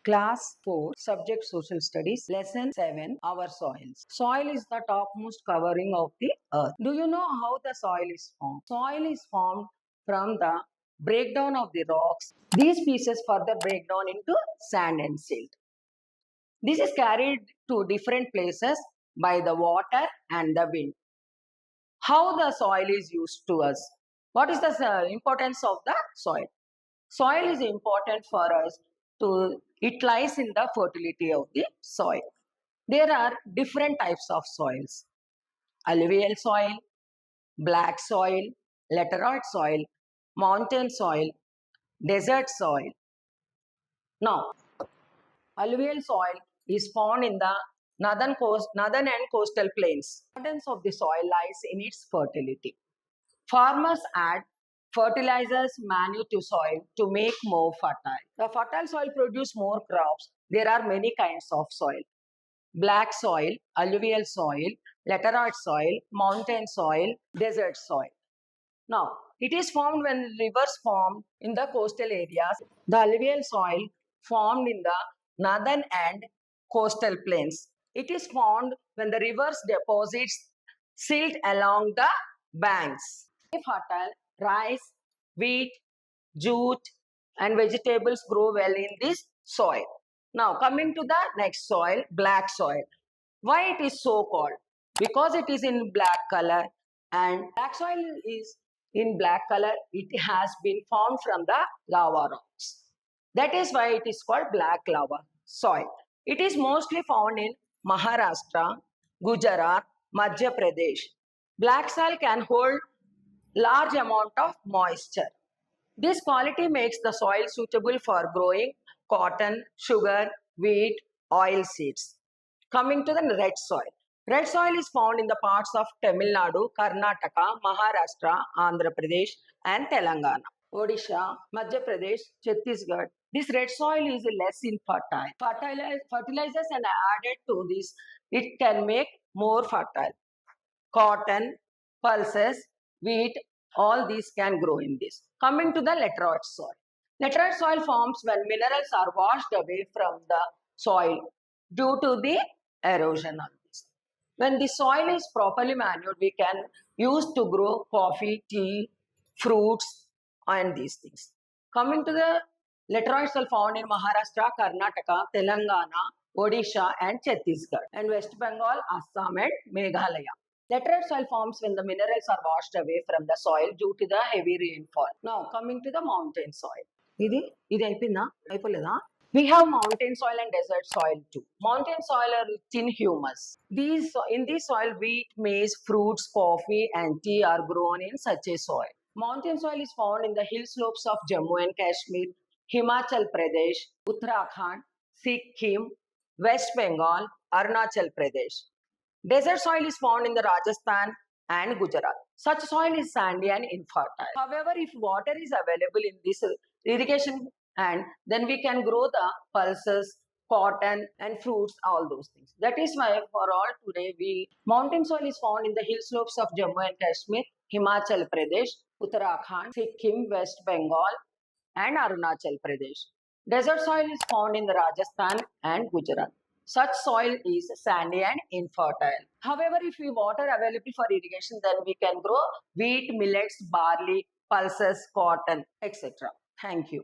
Class 4, Subject Social Studies, Lesson 7, Our Soils. Soil is the topmost covering of the earth. Do you know how the soil is formed? Soil is formed from the breakdown of the rocks. These pieces further break down into sand and silt. This is carried to different places by the water and the wind. How the soil is used to us? What is the importance of the soil? Soil is important for us to, it lies in the fertility of the soil. There are different types of soils: alluvial soil, black soil, laterite soil, mountain soil, desert soil. Now, alluvial soil is found in the northern and coastal plains. The importance of the soil lies in its fertility. Farmers add fertilizers, manure to soil to make more fertile. The fertile soil produce more crops. There are many kinds of soil: black soil, alluvial soil, laterite soil, mountain soil, desert soil. Now, it is formed when rivers form in the coastal areas. The alluvial soil formed in the northern and coastal plains. It is formed when the rivers deposits silt along the banks. Fertile rice, wheat, jute, and vegetables grow well in this soil. Now, coming to the next soil, black soil. Why it is so called? Because it is in black color, and black soil is in black color. It has been formed from the lava rocks. That is why it is called black lava soil. It is mostly found in Maharashtra, Gujarat, Madhya Pradesh. Black soil can hold large amount of moisture. This quality makes the soil suitable for growing cotton, sugar, wheat, oil seeds. Coming to the red soil. Red soil is found in the parts of Tamil Nadu, Karnataka, Maharashtra, Andhra Pradesh, and Telangana. Odisha, Madhya Pradesh, Chhattisgarh. This red soil is less infertile. Fertilizers are added to this. It can make more fertile. Cotton, pulses, wheat, all these can grow in this. Coming to the laterite soil. Laterite soil forms when minerals are washed away from the soil due to the erosion of this. When the soil is properly manured, we can use to grow coffee, tea, fruits, and these things. Coming to the laterite soil found in Maharashtra, Karnataka, Telangana, Odisha, and Chhattisgarh, and West Bengal, Assam, and Meghalaya. Laterite soil forms when the minerals are washed away from the soil due to the heavy rainfall. Now, coming to the mountain soil. ఇది అయిపోయిందా అయిపోలేదా We have mountain soil and desert soil too. Mountain soil are rich in humus. In this soil, wheat, maize, fruits, coffee, and tea are grown in such a soil. Mountain soil is found in the hill slopes of Jammu and Kashmir, Himachal Pradesh, Uttarakhand, Sikkim, West Bengal, Arunachal Pradesh. Desert soil is found in the Rajasthan and Gujarat. Such soil is sandy and infertile. However, if water is available in this irrigation, and then we can grow the pulses, cotton, and fruits, all those things. That is why for all today, mountain soil is found in the hill slopes of Jammu and Kashmir, Himachal Pradesh, Uttarakhand, Sikkim, West Bengal, and Arunachal Pradesh. Desert soil is found in the Rajasthan and Gujarat. Such soil is sandy and infertile. However, if we water available for irrigation, then we can grow wheat, millets, barley, pulses, cotton, etc. Thank you.